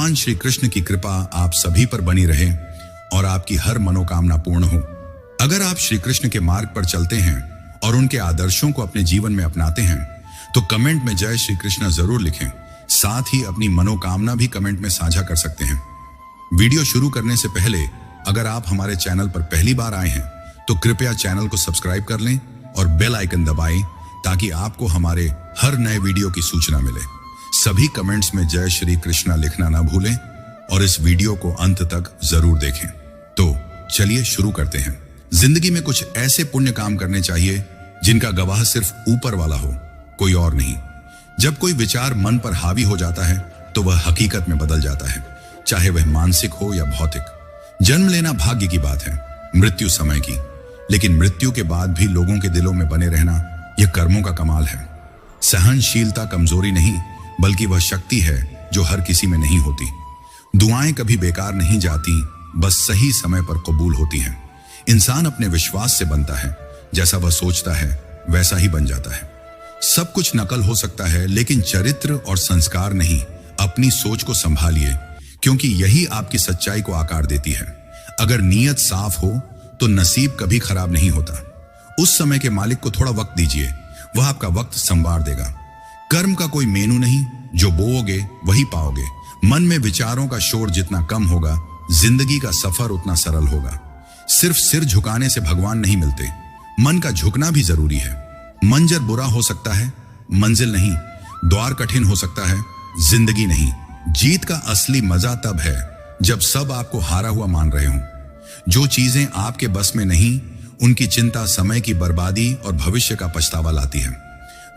भगवान श्री कृष्ण की कृपा आप सभी पर बनी रहे और आपकी हर मनोकामना पूर्ण हो। अगर आप श्री कृष्ण के मार्ग पर चलते हैं और उनके आदर्शों को अपने जीवन में अपनाते हैं तो कमेंट में जय श्री कृष्ण जरूर लिखें। साथ ही अपनी मनोकामना भी कमेंट में साझा कर सकते हैं। वीडियो शुरू करने से पहले अगर आप हमारे चैनल पर पहली बार आए हैं तो कृपया चैनल को सब्सक्राइब कर लें और बेल आइकन दबाएं ताकि आपको हमारे हर नए वीडियो की सूचना मिले। सभी कमेंट्स में जय श्री कृष्णा लिखना ना भूलें और इस वीडियो को अंत तक जरूर देखें। तो चलिए शुरू करते हैं। जिंदगी में कुछ ऐसे पुण्य काम करने चाहिए जिनका गवाह सिर्फ ऊपर वाला हो, कोई और नहीं। जब कोई विचार मन पर हावी हो जाता है तो वह हकीकत में बदल जाता है, चाहे वह मानसिक हो या भौतिक। जन्म लेना भाग्य की बात है, मृत्यु समय की, लेकिन मृत्यु के बाद भी लोगों के दिलों में बने रहना यह कर्मों का कमाल है। सहनशीलता कमजोरी नहीं बल्कि वह शक्ति है जो हर किसी में नहीं होती। दुआएं कभी बेकार नहीं जाती, बस सही समय पर कबूल होती हैं। इंसान अपने विश्वास से बनता है, जैसा वह सोचता है वैसा ही बन जाता है। सब कुछ नकल हो सकता है लेकिन चरित्र और संस्कार नहीं। अपनी सोच को संभालिए क्योंकि यही आपकी सच्चाई को आकार देती है। अगर नीयत साफ हो तो नसीब कभी खराब नहीं होता। उस समय के मालिक को थोड़ा वक्त दीजिए, वह आपका वक्त संवार देगा। कर्म का कोई मेनू नहीं, जो बोओगे वही पाओगे। मन में विचारों का शोर जितना कम होगा, जिंदगी का सफर उतना सरल होगा। सिर्फ सिर झुकाने से भगवान नहीं मिलते, मन का झुकना भी जरूरी है। मंजर बुरा हो सकता है, मंजिल नहीं। द्वार कठिन हो सकता है, जिंदगी नहीं। जीत का असली मजा तब है जब सब आपको हारा हुआ मान रहे हों। जो चीजें आपके बस में नहीं, उनकी चिंता समय की बर्बादी और भविष्य का पछतावा लाती है।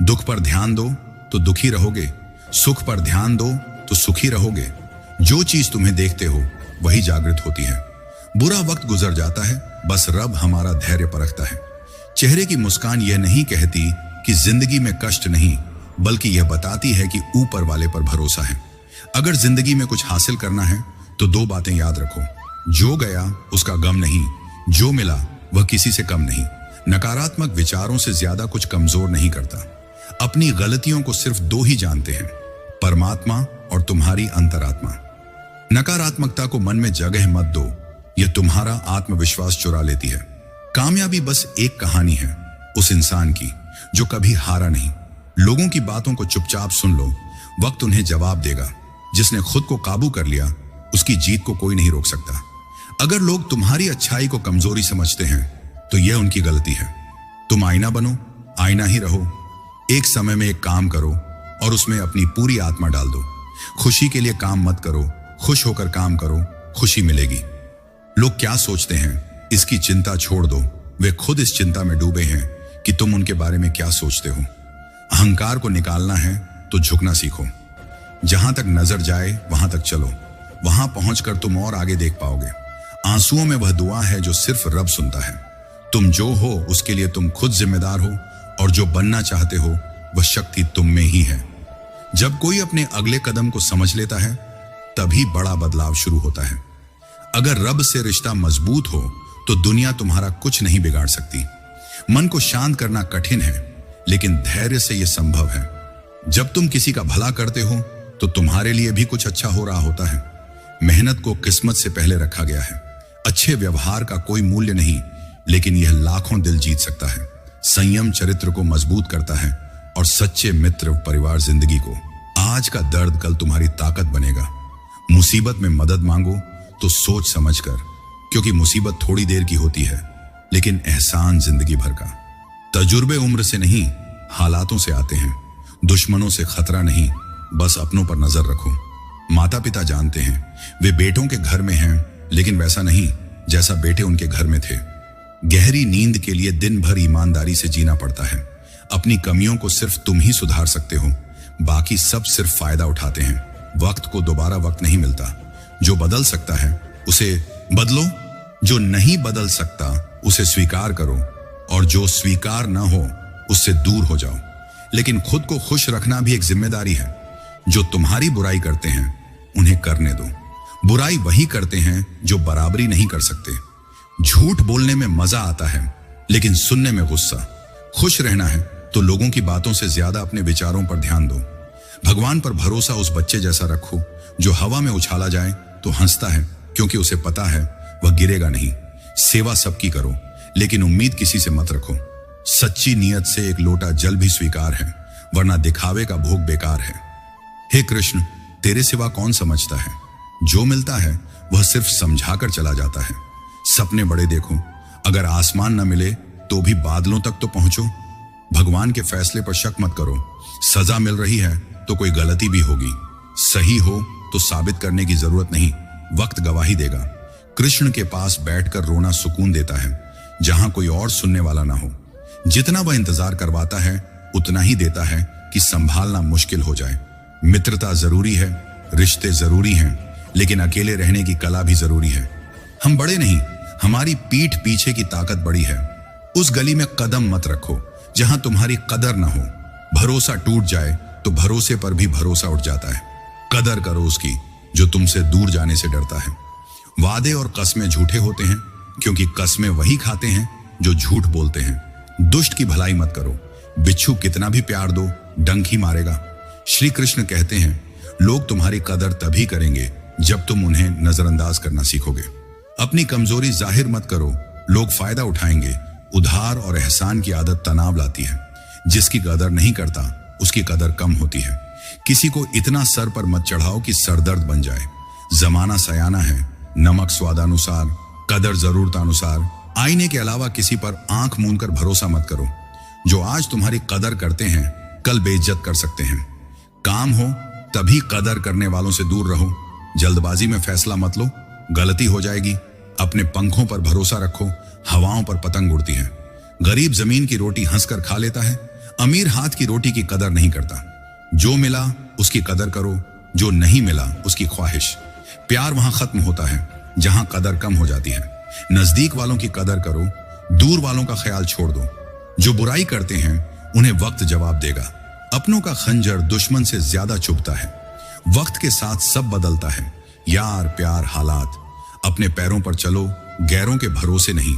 दुख पर ध्यान दो तो दुखी रहोगे, सुख पर ध्यान दो तो सुखी रहोगे। जो चीज तुम्हें देखते हो वही जागृत होती है। बुरा वक्त गुजर जाता है, बस रब हमारा धैर्य परखता है। चेहरे की मुस्कान यह नहीं कहती कि जिंदगी में कष्ट नहीं, बल्कि यह बताती है कि ऊपर वाले पर भरोसा है। अगर जिंदगी में कुछ हासिल करना है तो दो बातें याद रखो, जो गया उसका गम नहीं, जो मिला वह किसी से कम नहीं। नकारात्मक विचारों से ज्यादा कुछ कमजोर नहीं करता। अपनी गलतियों को सिर्फ दो ही जानते हैं, परमात्मा और तुम्हारी अंतरात्मा। नकारात्मकता को मन में जगह मत दो, यह तुम्हारा आत्मविश्वास चुरा लेती है। कामयाबी बस एक कहानी है उस इंसान की जो कभी हारा नहीं। लोगों की बातों को चुपचाप सुन लो, वक्त उन्हें जवाब देगा। जिसने खुद को काबू कर लिया उसकी जीत को कोई नहीं रोक सकता। अगर लोग तुम्हारी अच्छाई को कमजोरी समझते हैं तो यह उनकी गलती है। तुम आईना बनो, आईना ही रहो। एक समय में एक काम करो और उसमें अपनी पूरी आत्मा डाल दो। खुशी के लिए काम मत करो, खुश होकर काम करो, खुशी मिलेगी। लोग क्या सोचते हैं इसकी चिंता छोड़ दो, वे खुद इस चिंता में डूबे हैं कि तुम उनके बारे में क्या सोचते हो। अहंकार को निकालना है तो झुकना सीखो। जहां तक नजर जाए वहां तक चलो, वहां पहुंचकर तुम और आगे देख पाओगे। आंसुओं में वह दुआ है जो सिर्फ रब सुनता है। तुम जो हो उसके लिए तुम खुद जिम्मेदार हो और जो बनना चाहते हो वह शक्ति तुम में ही है। जब कोई अपने अगले कदम को समझ लेता है तभी बड़ा बदलाव शुरू होता है। अगर रब से रिश्ता मजबूत हो तो दुनिया तुम्हारा कुछ नहीं बिगाड़ सकती। मन को शांत करना कठिन है लेकिन धैर्य से यह संभव है। जब तुम किसी का भला करते हो तो तुम्हारे लिए भी कुछ अच्छा हो रहा होता है। मेहनत को किस्मत से पहले रखा गया है। अच्छे व्यवहार का कोई मूल्य नहीं, लेकिन यह लाखों दिल जीत सकता है। संयम चरित्र को मजबूत करता है और सच्चे मित्र परिवार जिंदगी को। आज का दर्द कल तुम्हारी ताकत बनेगा। मुसीबत में मदद मांगो तो सोच समझ कर, क्योंकि मुसीबत थोड़ी देर की होती है लेकिन एहसान जिंदगी भर का। तजुर्बे उम्र से नहीं हालातों से आते हैं। दुश्मनों से खतरा नहीं, बस अपनों पर नजर रखो। माता पिता जानते हैं वे बेटों के घर में हैं, लेकिन वैसा नहीं जैसा बेटे उनके घर में थे। गहरी नींद के लिए दिन भर ईमानदारी से जीना पड़ता है। अपनी कमियों को सिर्फ तुम ही सुधार सकते हो, बाकी सब सिर्फ फायदा उठाते हैं। वक्त को दोबारा वक्त नहीं मिलता। जो बदल सकता है उसे बदलो, जो नहीं बदल सकता उसे स्वीकार करो और जो स्वीकार ना हो उससे दूर हो जाओ। लेकिन खुद को खुश रखना भी एक जिम्मेदारी है। जो तुम्हारी बुराई करते हैं उन्हें करने दो। बुराई वही करते हैं जो बराबरी नहीं कर सकते। झूठ बोलने में मजा आता है लेकिन सुनने में गुस्सा। खुश रहना है तो लोगों की बातों से ज्यादा अपने विचारों पर ध्यान दो। भगवान पर भरोसा उस बच्चे जैसा रखो जो हवा में उछाला जाए तो हंसता है, क्योंकि उसे पता है वह गिरेगा नहीं। सेवा सबकी करो, लेकिन उम्मीद किसी से मत रखो। सच्ची नियत से एक लोटा जल भी स्वीकार है, वरना दिखावे का भोग बेकार है। हे कृष्ण, तेरे सिवा कौन समझता है? जो मिलता है वह सिर्फ समझाकर चला जाता है। सपने बड़े देखो, अगर आसमान न मिले तो भी बादलों तक तो पहुंचो। भगवान के फैसले पर शक मत करो। सजा मिल रही है तो कोई गलती भी होगी। सही हो तो साबित करने की जरूरत नहीं, वक्त गवाही देगा। कृष्ण के पास बैठकर रोना सुकून देता है, जहां कोई और सुनने वाला ना हो। जितना वह इंतजार करवाता है उतना ही देता है कि संभालना मुश्किल हो जाए। मित्रता जरूरी है, रिश्ते जरूरी हैं, लेकिन अकेले रहने की कला भी जरूरी है। हम बड़े नहीं, हमारी पीठ पीछे की ताकत बड़ी है। उस गली में कदम मत रखो जहां तुम्हारी कदर ना हो। भरोसा टूट जाए तो भरोसे पर भी भरोसा उठ जाता है। कदर करो उसकी जो तुमसे दूर जाने से डरता है। वादे और कस्में झूठे होते हैं, क्योंकि कस्में वही खाते हैं जो झूठ बोलते हैं। दुष्ट की भलाई मत करो, बिच्छू कितना भी प्यार दो डंक ही मारेगा। श्री कृष्ण कहते हैं, लोग तुम्हारी कदर तभी करेंगे जब तुम उन्हें नजरअंदाज करना सीखोगे। अपनी कमजोरी जाहिर मत करो, लोग फायदा उठाएंगे। उधार और एहसान की आदत तनाव लाती है। जिसकी कदर नहीं करता उसकी कदर कम होती है। किसी को इतना सर पर मत चढ़ाओ कि सरदर्द बन जाए। जमाना सयाना है, नमक स्वादानुसार, कदर जरूरतानुसार। आईने के अलावा किसी पर आंख मूंद कर भरोसा मत करो। जो आज तुम्हारी कदर करते हैं कल बेइज्जत कर सकते हैं। काम हो तभी कदर करने वालों से दूर रहो। जल्दबाजी में फैसला मत लो, गलती हो जाएगी। अपने पंखों पर भरोसा रखो, हवाओं पर पतंग उड़ती है। गरीब जमीन की रोटी हंसकर खा लेता है, अमीर हाथ की रोटी की कदर नहीं करता। जो मिला उसकी कदर करो, जो नहीं मिला उसकी ख्वाहिश। प्यार वहां खत्म होता है जहां कदर कम हो जाती है। नजदीक वालों की कदर करो, दूर वालों का ख्याल छोड़ दो। जो बुराई करते हैं उन्हें वक्त जवाब देगा। अपनों का खंजर दुश्मन से ज्यादा चुभता है। वक्त के साथ सब बदलता है, यार प्यार हालात। अपने पैरों पर चलो, गैरों के भरोसे नहीं।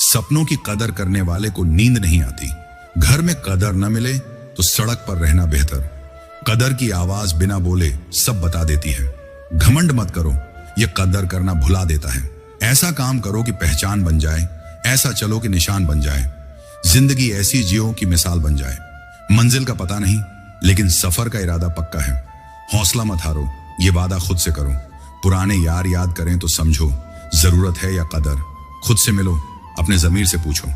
सपनों की कदर करने वाले को नींद नहीं आती। घर में कदर न मिले तो सड़क पर रहना बेहतर। कदर की आवाज बिना बोले सब बता देती है। घमंड मत करो, यह कदर करना भुला देता है। ऐसा काम करो कि पहचान बन जाए, ऐसा चलो कि निशान बन जाए। जिंदगी ऐसी जियो कि मिसाल बन जाए। मंजिल का पता नहीं, लेकिन सफर का इरादा पक्का है। हौसला मत हारो, ये वादा खुद से करो। पुराने यार याद करें तो समझो, जरूरत है या कदर। खुद से मिलो, अपने जमीर से पूछो।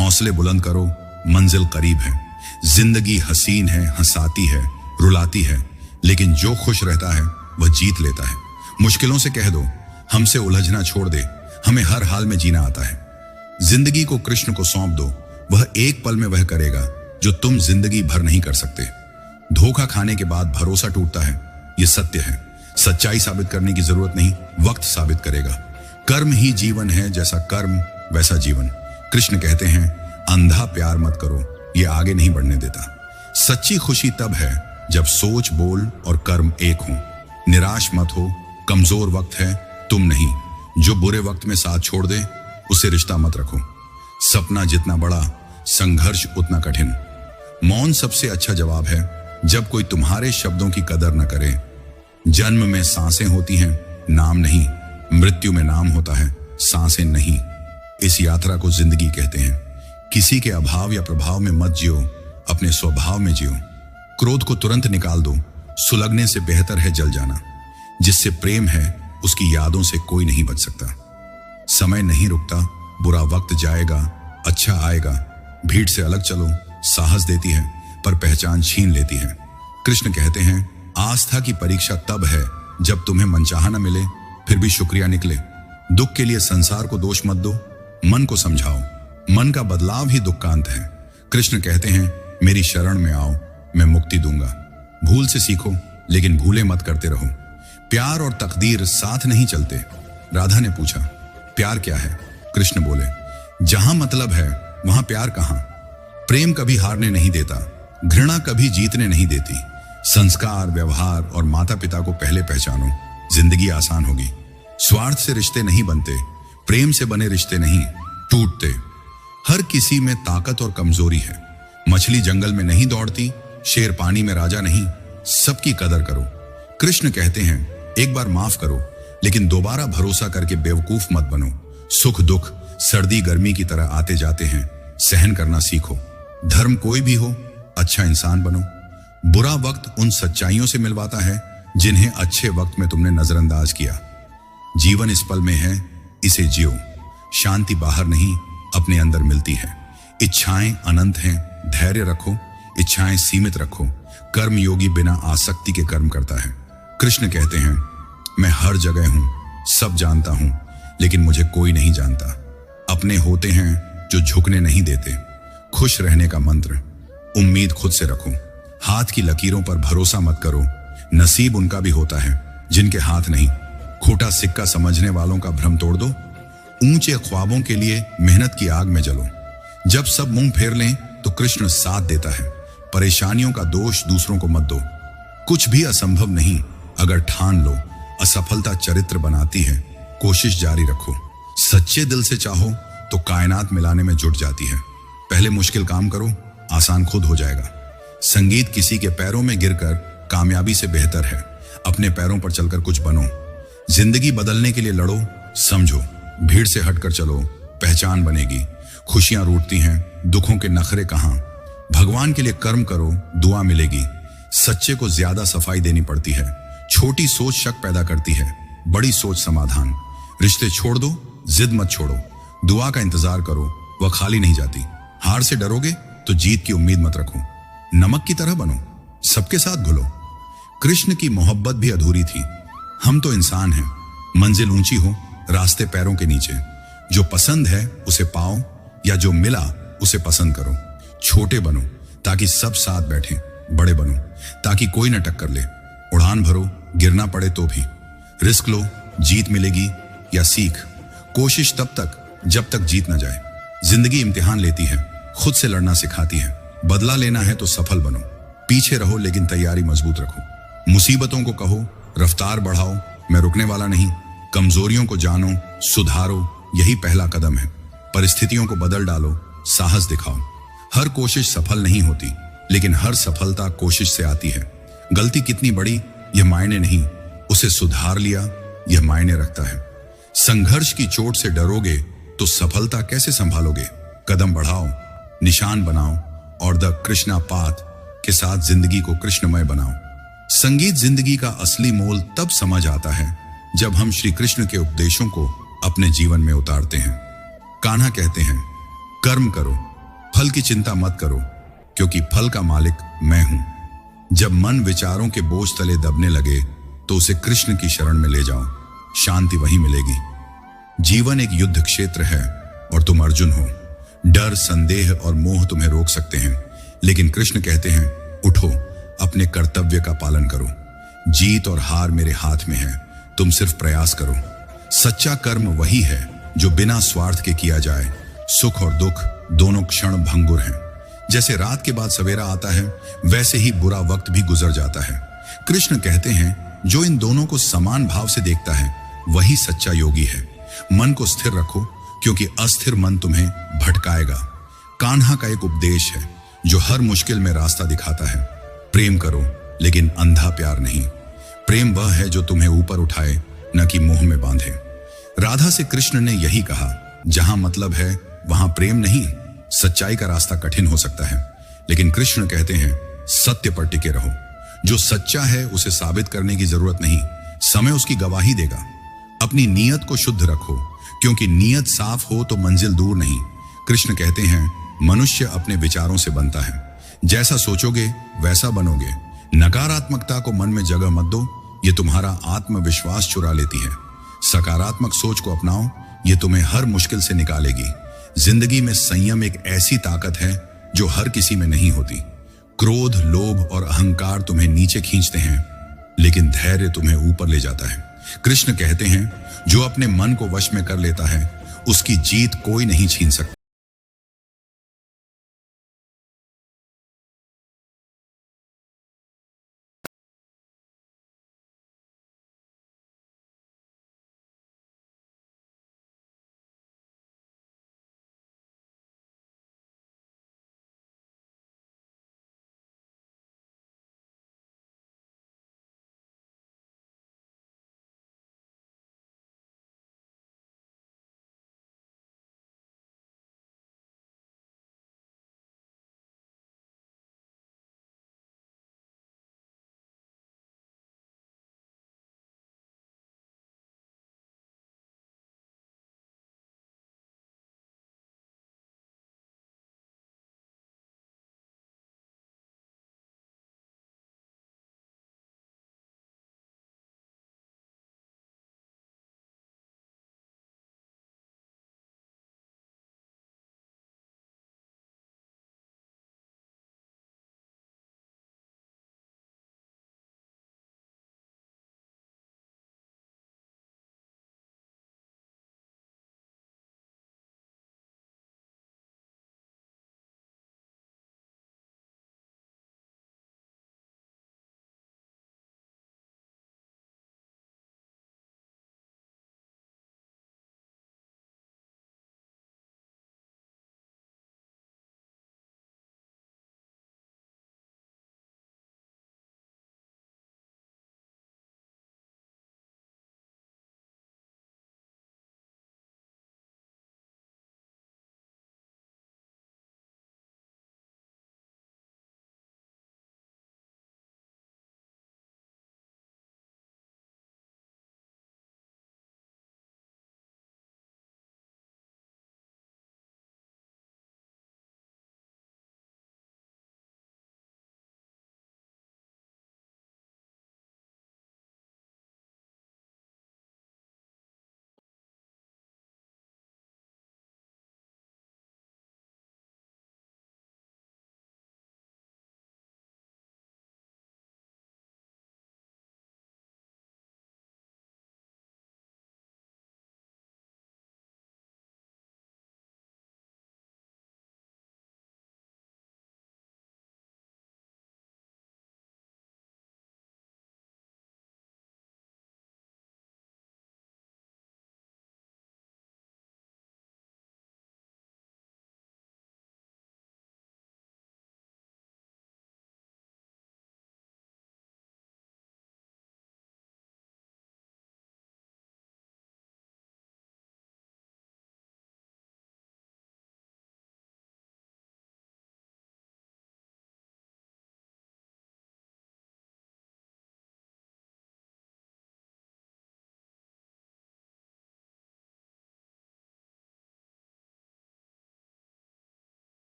हौसले बुलंद करो, मंजिल करीब है। जिंदगी हसीन है, हंसाती है, रुलाती है, लेकिन जो खुश रहता है वह जीत लेता है। मुश्किलों से कह दो, हमसे उलझना छोड़ दे, हमें हर हाल में जीना आता है। जिंदगी को कृष्ण को सौंप दो, वह एक पल में वह करेगा जो तुम जिंदगी भर नहीं कर सकते। धोखा खाने के बाद भरोसा टूटता है, यह सत्य है। सच्चाई साबित करने की जरूरत नहीं, वक्त साबित करेगा। कर्म ही जीवन है, जैसा कर्म वैसा जीवन। कृष्ण कहते हैं, अंधा प्यार मत करो, यह आगे नहीं बढ़ने देता। सच्ची खुशी तब है जब सोच, बोल और कर्म एक हो। निराश मत हो, कमजोर वक्त है, तुम नहीं। जो बुरे वक्त में साथ छोड़ दे उसे रिश्ता मत रखो। सपना जितना बड़ा, संघर्ष उतना कठिन। मौन सबसे अच्छा जवाब है जब कोई तुम्हारे शब्दों की कदर न करे। जन्म में सांसें होती हैं, नाम नहीं। मृत्यु में नाम होता है, सांसें नहीं। इस यात्रा को जिंदगी कहते हैं। किसी के अभाव या प्रभाव में मत जियो, अपने स्वभाव में जियो। क्रोध को तुरंत निकाल दो, सुलगने से बेहतर है जल जाना। जिससे प्रेम है उसकी यादों से कोई नहीं बच सकता। समय नहीं रुकता, बुरा वक्त जाएगा, अच्छा आएगा। भीड़ से अलग चलो, साहस देती है पर पहचान छीन लेती है। कृष्ण कहते हैं, आस्था की परीक्षा तब है जब तुम्हें मनचाहा न मिले फिर भी शुक्रिया निकले। दुख के लिए संसार को दोष मत दो, मन को समझाओ। मन का बदलाव ही दुख का अंत है। कृष्ण कहते हैं, मेरी शरण में आओ, मैं मुक्ति दूंगा। भूल से सीखो, लेकिन भूले मत करते रहो। प्यार और तकदीर साथ नहीं चलते। राधा ने पूछा, प्यार क्या है? कृष्ण बोले, जहां मतलब है वहां प्यार कहां। प्रेम कभी हारने नहीं देता, घृणा कभी जीतने नहीं देती। संस्कार, व्यवहार और माता पिता को पहले पहचानो, जिंदगी आसान होगी। स्वार्थ से रिश्ते नहीं बनते, प्रेम से बने रिश्ते नहीं टूटते। हर किसी में ताकत और कमजोरी है। मछली जंगल में नहीं दौड़ती, शेर पानी में राजा नहीं। सबकी कदर करो। कृष्ण कहते हैं एक बार माफ करो, लेकिन दोबारा भरोसा करके बेवकूफ मत बनो। सुख दुख सर्दी गर्मी की तरह आते जाते हैं, सहन करना सीखो। धर्म कोई भी हो, अच्छा इंसान बनो। बुरा वक्त उन सच्चाइयों से मिलवाता है जिन्हें अच्छे वक्त में तुमने नजरअंदाज किया। जीवन इस पल में है, इसे जियो। शांति बाहर नहीं, अपने अंदर मिलती है। इच्छाएं अनंत हैं, धैर्य रखो। इच्छाएं सीमित रखो। कर्म योगी बिना आसक्ति के कर्म करता है। कृष्ण कहते हैं मैं हर जगह हूं, सब जानता हूं, लेकिन मुझे कोई नहीं जानता। अपने होते हैं जो झुकने नहीं देते। खुश रहने का मंत्र, उम्मीद खुद से रखो। हाथ की लकीरों पर भरोसा मत करो, नसीब उनका भी होता है जिनके हाथ नहीं। खोटा सिक्का समझने वालों का भ्रम तोड़ दो। ऊंचे ख्वाबों के लिए मेहनत की आग में जलो। जब सब मुंह फेर लें तो कृष्ण साथ देता है। परेशानियों का दोष दूसरों को मत दो। कुछ भी असंभव नहीं अगर ठान लो। असफलता चरित्र बनाती है, कोशिश जारी रखो। सच्चे दिल से चाहो तो कायनात मिलाने में जुट जाती है। पहले मुश्किल काम करो, आसान खुद हो जाएगा। संगीत किसी के पैरों में गिरकर कामयाबी से बेहतर है। अपने पैरों पर चलकर कुछ बनो। जिंदगी बदलने के लिए लड़ो, समझो। भीड़ से हटकर चलो, पहचान बनेगी। खुशियां रूठती हैं, दुखों के नखरे कहां। भगवान के लिए कर्म करो, दुआ मिलेगी। सच्चे को ज्यादा सफाई देनी पड़ती है। छोटी सोच शक पैदा करती है, बड़ी सोच समाधान। रिश्ते छोड़ दो, जिद मत छोड़ो। दुआ का इंतजार करो, वह खाली नहीं जाती। हार से डरोगे तो जीत की उम्मीद मत रखो। नमक की तरह बनो, सबके साथ घुलो। कृष्ण की मोहब्बत भी अधूरी थी। हम तो इंसान हैं। मंजिल ऊंची हो, रास्ते पैरों के नीचे। जो पसंद है उसे पाओ, या जो मिला उसे पसंद करो। छोटे बनो ताकि सब साथ बैठें, बड़े बनो ताकि कोई न टक्कर ले। उड़ान भरो, गिरना पड़े तो भी। रिस्क लो, जीत मिलेगी या सीख। कोशिश तब तक जब तक जीत न जाए। जिंदगी इम्तिहान लेती है, खुद से लड़ना सिखाती है। बदला लेना है तो सफल बनो। पीछे रहो लेकिन तैयारी मजबूत रखो। मुसीबतों को कहो रफ्तार बढ़ाओ, मैं रुकने वाला नहीं। कमजोरियों को जानो, सुधारो, यही पहला कदम है। परिस्थितियों को बदल डालो, साहस दिखाओ। हर कोशिश सफल नहीं होती, लेकिन हर सफलता कोशिश से आती है। गलती कितनी बड़ी यह मायने नहीं, उसे सुधार लिया यह मायने रखता है। संघर्ष की चोट से डरोगे तो सफलता कैसे संभालोगे। कदम बढ़ाओ, निशान बनाओ और द कृष्णा पाथ के साथ जिंदगी को कृष्णमय बनाओ। संगीत जिंदगी का असली मोल तब समझ आता है जब हम श्री कृष्ण के उपदेशों को अपने जीवन में उतारते हैं। कान्हा कहते हैं कर्म करो, फल की चिंता मत करो, क्योंकि फल का मालिक मैं हूं। जब मन विचारों के बोझ तले दबने लगे तो उसे कृष्ण की शरण में ले जाओ, शांति वहीं मिलेगी। जीवन एक युद्ध क्षेत्र है और तुम अर्जुन हो। डर, संदेह और मोह तुम्हें रोक सकते हैं, लेकिन कृष्ण कहते हैं उठो, अपने कर्तव्य का पालन करो। जीत और हार मेरे हाथ में है, तुम सिर्फ प्रयास करो। सच्चा कर्म वही है जो बिना स्वार्थ के किया जाए। सुख और दुख दोनों क्षण भंगुर हैं। जैसे रात के बाद सवेरा आता है, वैसे ही बुरा वक्त भी गुजर जाता है। कृष्ण कहते हैं जो इन दोनों को समान भाव से देखता है वही सच्चा योगी है। मन को स्थिर रखो, क्योंकि अस्थिर मन तुम्हें भटकाएगा। कान्हा का एक उपदेश है जो हर मुश्किल में रास्ता दिखाता है। प्रेम करो, लेकिन अंधा प्यार नहीं। प्रेम वह है जो तुम्हें ऊपर उठाए, न कि मोह में बांधे। राधा से कृष्ण ने यही कहा, जहां मतलब है वहां प्रेम नहीं। सच्चाई का रास्ता कठिन हो सकता है, लेकिन कृष्ण कहते हैं सत्य पर टिके रहो। जो सच्चा है उसे साबित करने की जरूरत नहीं, समय उसकी गवाही देगा। अपनी नीयत को शुद्ध रखो, क्योंकि नीयत साफ हो तो मंजिल दूर नहीं। कृष्ण कहते हैं मनुष्य अपने विचारों से बनता है। जैसा सोचोगे वैसा बनोगे। नकारात्मकता को मन में जगह मत दो, ये तुम्हारा आत्मविश्वास चुरा लेती है। सकारात्मक सोच को अपनाओ, ये तुम्हें हर मुश्किल से निकालेगी। जिंदगी में संयम एक ऐसी ताकत है जो हर किसी में नहीं होती। क्रोध, लोभ और अहंकार तुम्हें नीचे खींचते हैं, लेकिन धैर्य तुम्हें ऊपर ले जाता है। कृष्ण कहते हैं जो अपने मन को वश में कर लेता है उसकी जीत कोई नहीं छीन सकता।